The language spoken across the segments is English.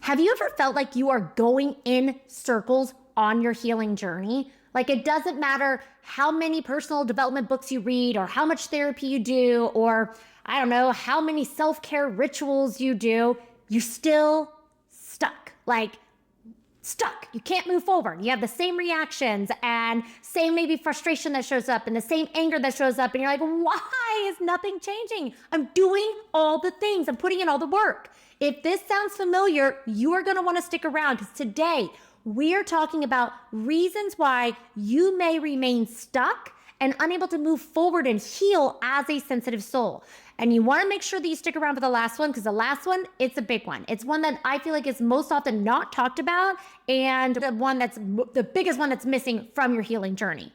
Have you ever felt like you are going in circles on your healing journey? Like it doesn't matter how many personal development books you read or how much therapy you do, or I don't know, how many self-care rituals you do, you're still stuck. Like stuck. You can't move forward. You have the same reactions and same maybe frustration that shows up and the same anger that shows up. And you're like, why is nothing changing? I'm doing all the things. I'm putting in all the work. If this sounds familiar, you are going to want to stick around because today we are talking about reasons why you may remain stuck and unable to move forward and heal as a sensitive soul. And you want to make sure that you stick around for the last one because the last one, it's a big one. It's one that I feel like is most often not talked about and the one that's the biggest one that's missing from your healing journey.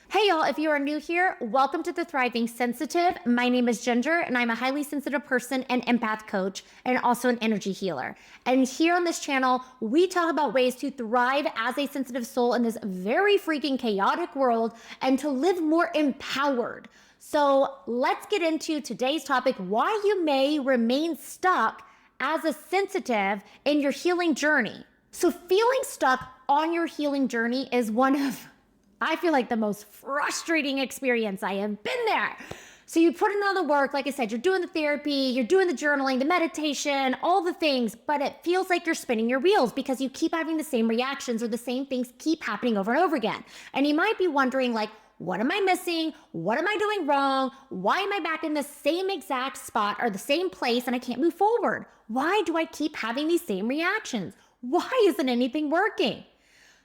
Hey y'all, if you are new here, welcome to The Thriving Sensitive. My name is Ginger and I'm a highly sensitive person and empath coach and also an energy healer. And here on this channel, we talk about ways to thrive as a sensitive soul in this very freaking chaotic world and to live more empowered. So let's get into today's topic, why you may remain stuck as a sensitive in your healing journey. So feeling stuck on your healing journey is one of, I feel like, the most frustrating experience. I have been there. So you put in all the work, like I said, you're doing the therapy, you're doing the journaling, the meditation, all the things, but it feels like you're spinning your wheels because you keep having the same reactions or the same things keep happening over and over again. And you might be wondering like, what am I missing? What am I doing wrong? Why am I back in the same exact spot or the same place and I can't move forward? Why do I keep having these same reactions? Why isn't anything working?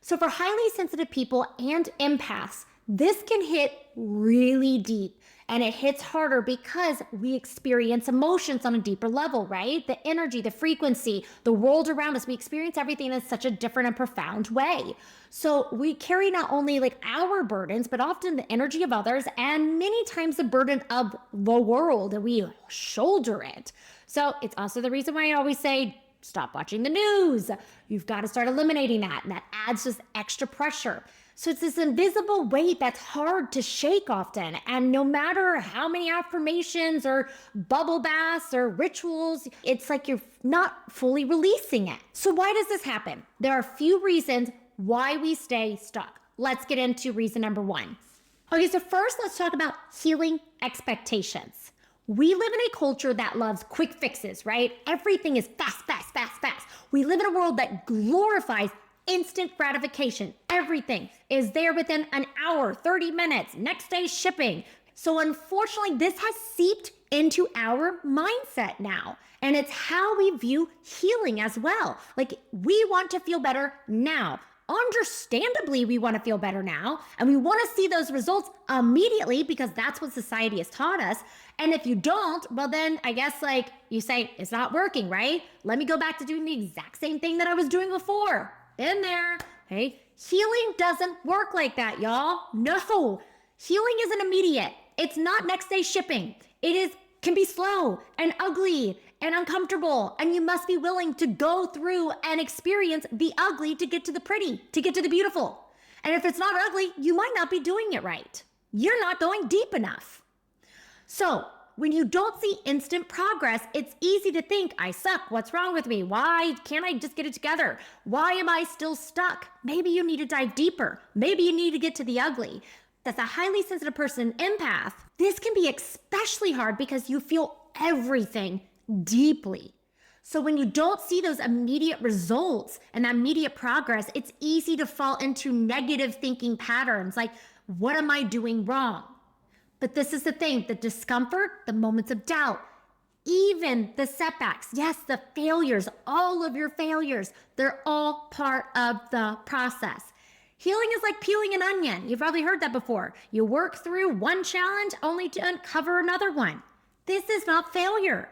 So for highly sensitive people and empaths, this can hit really deep and it hits harder because we experience emotions on a deeper level, right? The energy, the frequency, the world around us, we experience everything in such a different and profound way. So we carry not only like our burdens, but often the energy of others and many times the burden of the world, and we shoulder it. So it's also the reason why I always say, stop watching the news. You've got to start eliminating that. And that adds just extra pressure. So it's this invisible weight that's hard to shake often. And no matter how many affirmations or bubble baths or rituals, it's like you're not fully releasing it. So why does this happen? There are a few reasons why we stay stuck. Let's get into reason number one. Okay, so first let's talk about healing expectations. We live in a culture that loves quick fixes, right? Everything is fast, fast, fast, fast. We live in a world that glorifies instant gratification. Everything is there within an hour, 30 minutes, next day shipping. So unfortunately, this has seeped into our mindset now. And it's how we view healing as well. Like we want to feel better now. Understandably, we want to feel better now and we want to see those results immediately because that's what society has taught us. And if you don't, well then I guess like you say, it's not working, right? Let me go back to doing the exact same thing that I was doing before. In there, okay? Healing doesn't work like that, y'all. No, healing isn't immediate. It's not next day shipping. Can be slow and ugly and uncomfortable. And you must be willing to go through and experience the ugly to get to the pretty, to get to the beautiful. And if it's not ugly, you might not be doing it right. You're not going deep enough. So when you don't see instant progress, it's easy to think, I suck. What's wrong with me? Why can't I just get it together? Why am I still stuck? Maybe you need to dive deeper. Maybe you need to get to the ugly. That's a highly sensitive person, empath. This can be especially hard because you feel everything deeply. So when you don't see those immediate results and that immediate progress, it's easy to fall into negative thinking patterns like, what am I doing wrong? But this is the thing, the discomfort, the moments of doubt, even the setbacks, yes, the failures, all of your failures, they're all part of the process. Healing is like peeling an onion. You've probably heard that before. You work through one challenge only to uncover another one. This is not failure.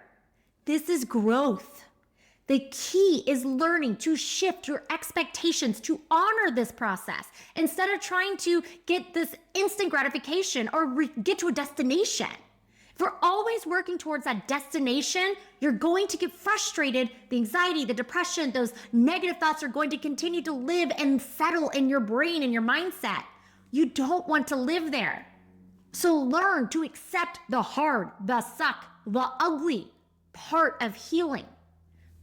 This is growth. The key is learning to shift your expectations, to honor this process instead of trying to get this instant gratification or get to a destination. If we're always working towards that destination, you're going to get frustrated. The anxiety, the depression, those negative thoughts are going to continue to live and settle in your brain and your mindset. You don't want to live there. So learn to accept the hard, the suck, the ugly part of healing.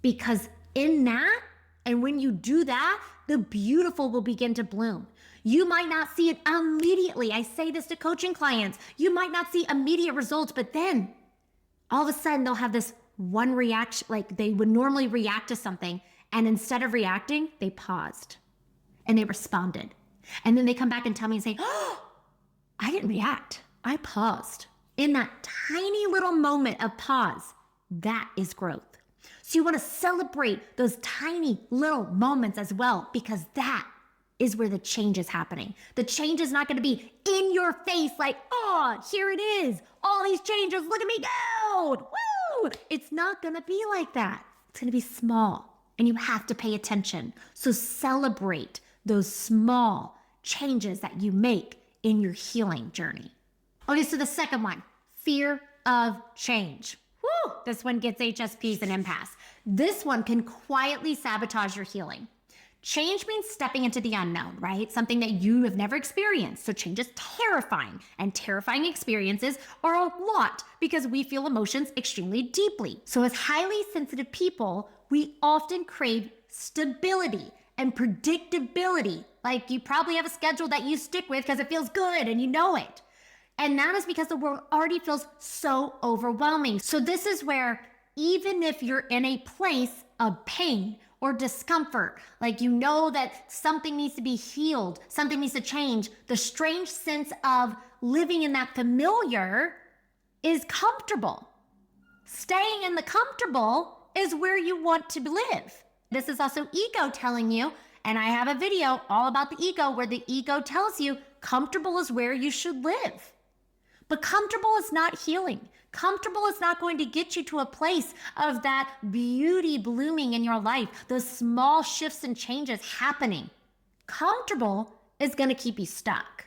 Because in that, And when you do that, the beautiful will begin to bloom. You might not see it immediately. I say this to coaching clients. You might not see immediate results, but then all of a sudden they'll have this one reaction, like they would normally react to something. And instead of reacting, they paused and they responded. And then they come back and tell me and say, oh, I didn't react. I paused. In that tiny little moment of pause, that is growth. So you want to celebrate those tiny little moments as well, because that is where the change is happening. The change is not going to be in your face like, oh, here it is. All these changes, look at me go. Woo! It's not going to be like that. It's going to be small, and you have to pay attention. So celebrate those small changes that you make in your healing journey. Okay, so the second one, fear of change. Woo! This one gets HSPs and empaths. This one can quietly sabotage your healing. Change means stepping into the unknown, right? Something that you have never experienced. So change is terrifying, and terrifying experiences are a lot because we feel emotions extremely deeply. So as highly sensitive people, we often crave stability and predictability. Like you probably have a schedule that you stick with because it feels good and you know it. And that is because the world already feels so overwhelming. So this is where even if you're in a place of pain or discomfort, like you know that something needs to be healed, something needs to change, the strange sense of living in that familiar is comfortable. Staying in the comfortable is where you want to live. This is also ego telling you, and I have a video all about the ego where the ego tells you comfortable is where you should live. But comfortable is not healing. Comfortable is not going to get you to a place of that beauty blooming in your life, those small shifts and changes happening. Comfortable is going to keep you stuck.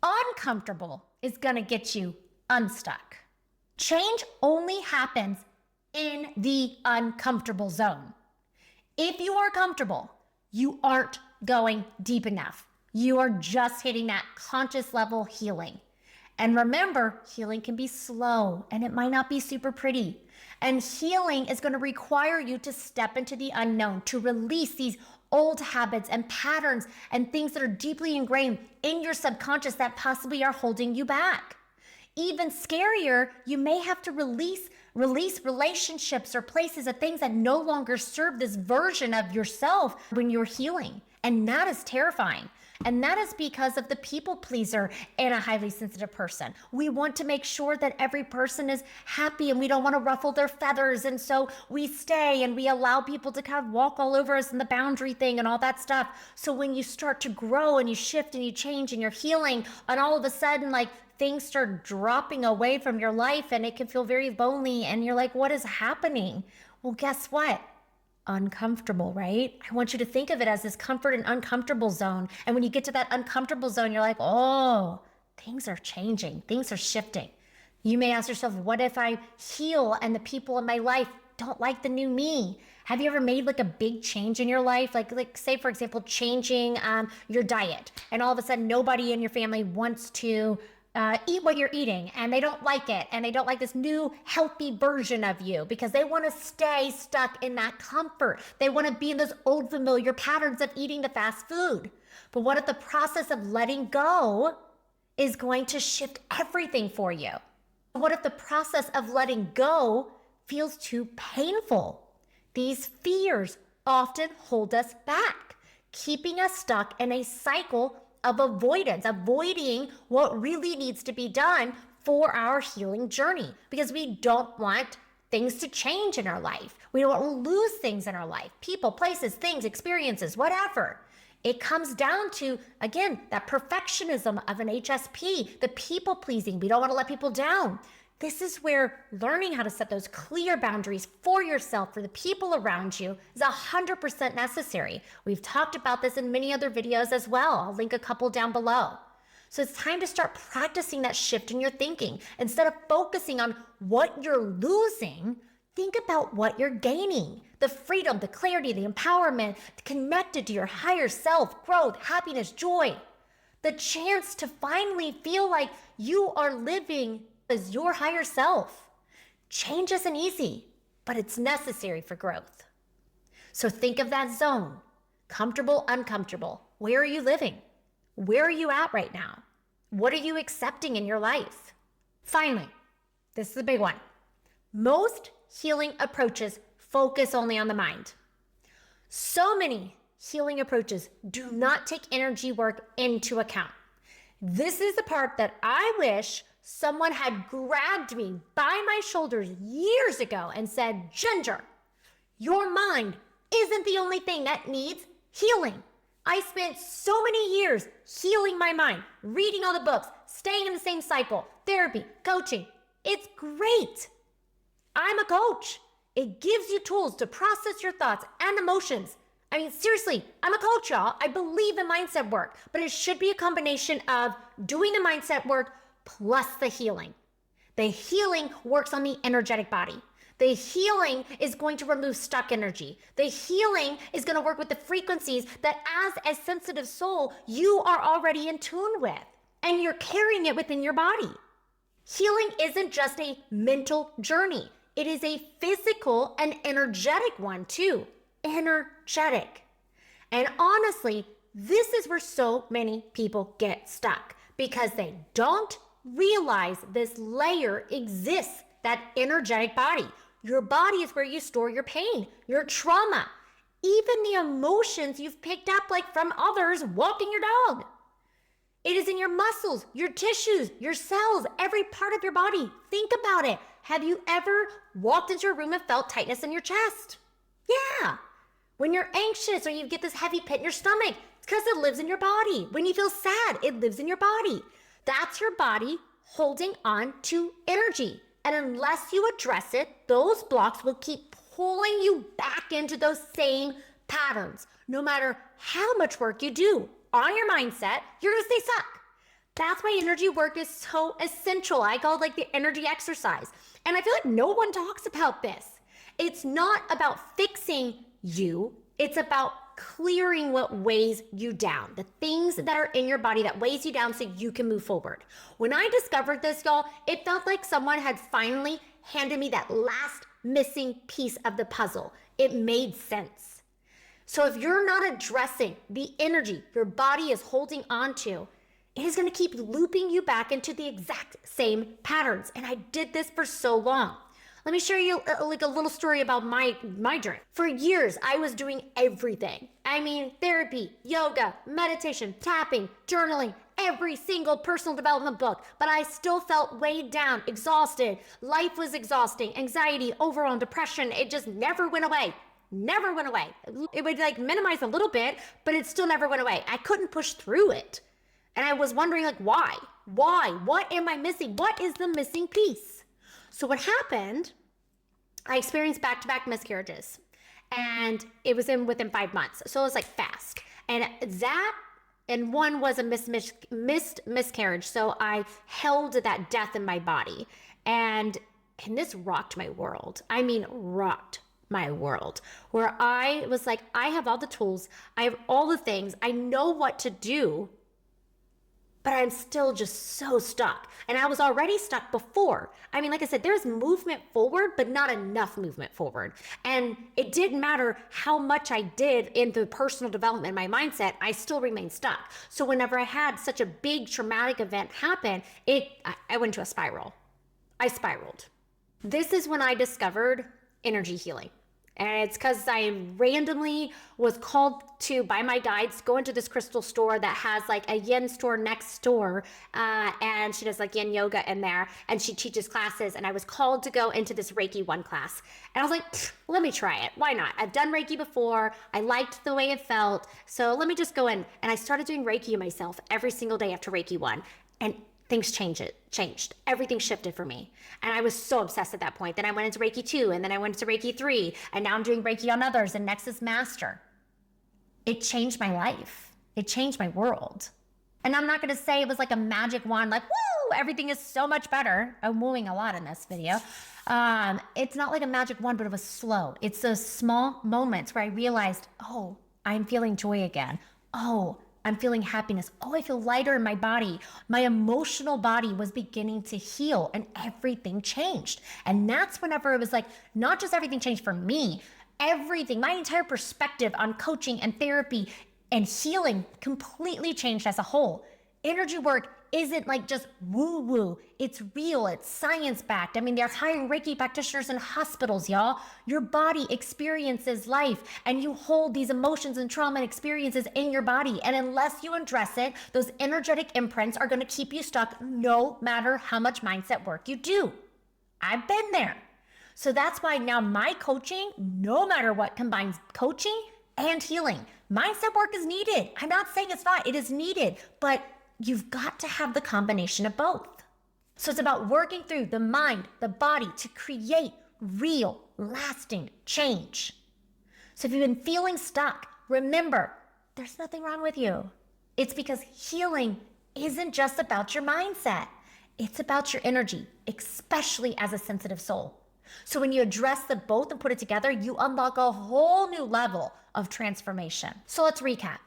Uncomfortable is going to get you unstuck. Change only happens in the uncomfortable zone. If you are comfortable, you aren't going deep enough. You are just hitting that conscious level healing. And remember, healing can be slow and it might not be super pretty. And healing is going to require you to step into the unknown, to release these old habits and patterns and things that are deeply ingrained in your subconscious that possibly are holding you back. Even scarier, you may have to release relationships or places of things that no longer serve this version of yourself when you're healing. And that is terrifying. And that is because of the people pleaser in a highly sensitive person. We want to make sure that every person is happy and we don't want to ruffle their feathers. And so we stay and we allow people to kind of walk all over us in the boundary thing and all that stuff. So when you start to grow and you shift and you change and you're healing, and all of a sudden, like, things start dropping away from your life and it can feel very lonely and you're like, what is happening? Well, guess what? Uncomfortable, right? I want you to think of it as this comfort and uncomfortable zone. And when you get to that uncomfortable zone, you're like, oh, things are changing. Things are shifting. You may ask yourself, what if I heal and the people in my life don't like the new me? Have you ever made like a big change in your life? Like say, for example, changing your diet, and all of a sudden nobody in your family wants to eat what you're eating, and they don't like it, and they don't like this new healthy version of you because they want to stay stuck in that comfort. They want to be in those old familiar patterns of eating the fast food. But what if the process of letting go is going to shift everything for you? What if the process of letting go feels too painful? These fears often hold us back, keeping us stuck in a cycle of avoidance, avoiding what really needs to be done for our healing journey, because we don't want things to change in our life. We don't want to lose things in our life, people, places, things, experiences, whatever. It comes down to, again, that perfectionism of an HSP, the people pleasing. We don't want to let people down. This is where learning how to set those clear boundaries for yourself, for the people around you, is 100% necessary. We've talked about this in many other videos as well. I'll link a couple down below. So it's time to start practicing that shift in your thinking. Instead of focusing on what you're losing, think about what you're gaining. The freedom, the clarity, the empowerment, connected to your higher self, growth, happiness, joy. The chance to finally feel like you are living as your higher self. Change isn't easy, but it's necessary for growth. So think of that zone. Comfortable, uncomfortable. Where are you living? Where are you at right now? What are you accepting in your life? Finally, this is a big one. Most healing approaches focus only on the mind. So many healing approaches do not take energy work into account. This is the part that I wish someone had grabbed me by my shoulders years ago and said, Ginger, your mind isn't the only thing that needs healing. I spent so many years healing my mind, reading all the books, staying in the same cycle, therapy, coaching. It's great. I'm a coach. It gives you tools to process your thoughts and emotions. I mean, seriously, I'm a coach, y'all. I believe in mindset work, but it should be a combination of doing the mindset work plus the healing. The healing works on the energetic body. The healing is going to remove stuck energy. The healing is going to work with the frequencies that as a sensitive soul, you are already in tune with, and you're carrying it within your body. Healing isn't just a mental journey. It is a physical and energetic one too. Energetic. And honestly, this is where so many people get stuck because they don't realize this layer exists, that energetic body. Your body is where you store your pain, your trauma, even the emotions you've picked up like from others walking your dog. It is in your muscles, your tissues, your cells, every part of your body. Think about it. Have you ever walked into a room and felt tightness in your chest? Yeah. When you're anxious or you get this heavy pit in your stomach, it's because it lives in your body. When you feel sad, it lives in your body. That's your body holding on to energy. And unless you address it, those blocks will keep pulling you back into those same patterns. No matter how much work you do on your mindset, you're gonna stay stuck. That's why energy work is so essential. I call it like the energy exercise. And I feel like no one talks about this. It's not about fixing you. It's about clearing what weighs you down, the things that are in your body that weighs you down so you can move forward. When I discovered this, y'all, it felt like someone had finally handed me that last missing piece of the puzzle. It made sense. So if you're not addressing the energy your body is holding on to, it is going to keep looping you back into the exact same patterns. And I did this for so long. Let me share you like a little story about my journey. For years, I was doing everything. I mean, therapy, yoga, meditation, tapping, journaling, every single personal development book, but I still felt weighed down, exhausted. Life was exhausting, anxiety, overwhelm, depression. It just never went away. Never went away. It would like minimize a little bit, but it still never went away. I couldn't push through it. And I was wondering like, why? Why? What am I missing? What is the missing piece? So what happened, I experienced back-to-back miscarriages, and it was within 5 months. So it was like fast. And one was a missed miscarriage. So I held that death in my body. And this rocked my world. I mean, rocked my world, where I was like, I have all the tools. I have all the things. I know what to do, but I'm still just so stuck. And I was already stuck before. I mean, like I said, there's movement forward, but not enough movement forward. And it didn't matter how much I did in the personal development, my mindset, I still remained stuck. So whenever I had such a big traumatic event happen, I went to a spiral. I spiraled. This is when I discovered energy healing. And it's because I randomly was called to, by my guides, go into this crystal store that has like a yin store next door. And she does like yin yoga in there, and she teaches classes. And I was called to go into this Reiki 1 class. And I was like, let me try it. Why not? I've done Reiki before. I liked the way it felt. So let me just go in. And I started doing Reiki myself every single day after Reiki 1. And things changed. Everything shifted for me. And I was so obsessed at that point. Then I went into Reiki 2, and then I went into Reiki 3, and now I'm doing Reiki on others and Nexus Master. It changed my life. It changed my world. And I'm not going to say it was like a magic wand, like, woo, everything is so much better. I'm wooing a lot in this video. It's not like a magic wand, but it was slow. It's those small moments where I realized, oh, I'm feeling joy again. Oh, I'm feeling happiness. Oh, I feel lighter in my body. My emotional body was beginning to heal, and everything changed. And that's whenever it was like, not just everything changed for me, everything, my entire perspective on coaching and therapy and healing completely changed as a whole. Energy work isn't like just woo-woo. It's real. It's science-backed. I mean, they're hiring Reiki practitioners in hospitals, y'all. Your body experiences life, and you hold these emotions and trauma and experiences in your body. And unless you address it, those energetic imprints are going to keep you stuck no matter how much mindset work you do. I've been there. So that's why now my coaching, no matter what, combines coaching and healing. Mindset work is needed. I'm not saying it's not. It is needed, but you've got to have the combination of both. So it's about working through the mind, the body to create real, lasting change. So if you've been feeling stuck, remember, there's nothing wrong with you. It's because healing isn't just about your mindset. It's about your energy, especially as a sensitive soul. So when you address the both and put it together, you unlock a whole new level of transformation. So let's recap.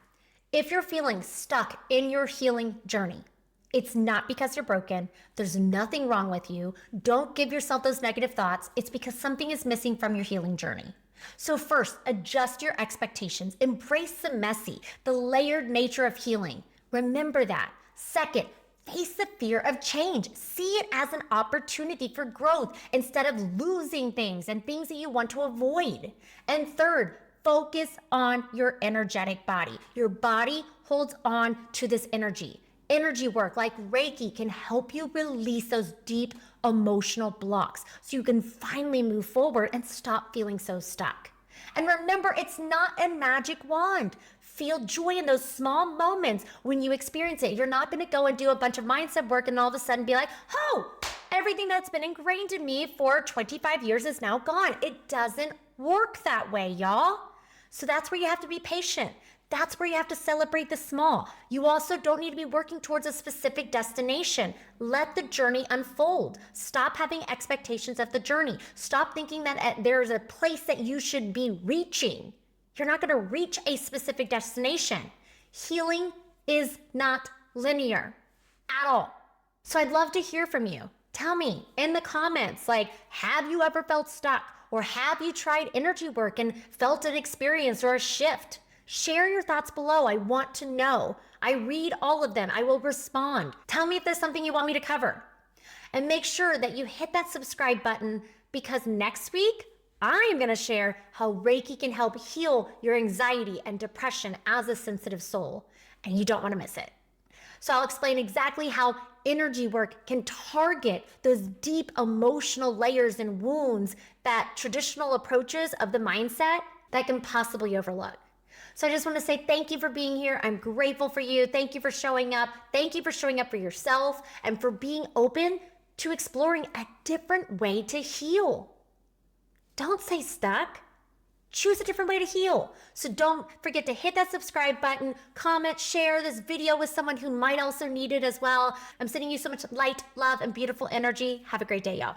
If you're feeling stuck in your healing journey, it's not because you're broken. There's nothing wrong with you. Don't give yourself those negative thoughts. It's because something is missing from your healing journey. So first, adjust your expectations. Embrace the messy, the layered nature of healing. Remember that. Second, face the fear of change. See it as an opportunity for growth instead of losing things and things that you want to avoid. And third, focus on your energetic body. Your body holds on to this energy. Energy work like Reiki can help you release those deep emotional blocks so you can finally move forward and stop feeling so stuck. And remember, it's not a magic wand. Feel joy in those small moments when you experience it. You're not going to go and do a bunch of mindset work and all of a sudden be like, oh, everything that's been ingrained in me for 25 years is now gone. It doesn't work that way, y'all. So that's where you have to be patient. That's where you have to celebrate the small. You also don't need to be working towards a specific destination. Let the journey unfold. Stop having expectations of the journey. Stop thinking that there's a place that you should be reaching. You're not going to reach a specific destination. Healing is not linear at all. So I'd love to hear from you. Tell me in the comments, like, have you ever felt stuck? Or have you tried energy work and felt an experience or a shift? Share your thoughts below. I want to know. I read all of them. I will respond. Tell me if there's something you want me to cover. And make sure that you hit that subscribe button because next week, I am going to share how Reiki can help heal your anxiety and depression as a sensitive soul. And you don't want to miss it. So I'll explain exactly how energy work can target those deep emotional layers and wounds that traditional approaches of the mindset that can possibly overlook. So I just want to say thank you for being here. I'm grateful for you. Thank you for showing up. Thank you for showing up for yourself and for being open to exploring a different way to heal. Don't stay stuck. Choose a different way to heal. So don't forget to hit that subscribe button, comment, share this video with someone who might also need it as well. I'm sending you so much light, love, and beautiful energy. Have a great day, y'all.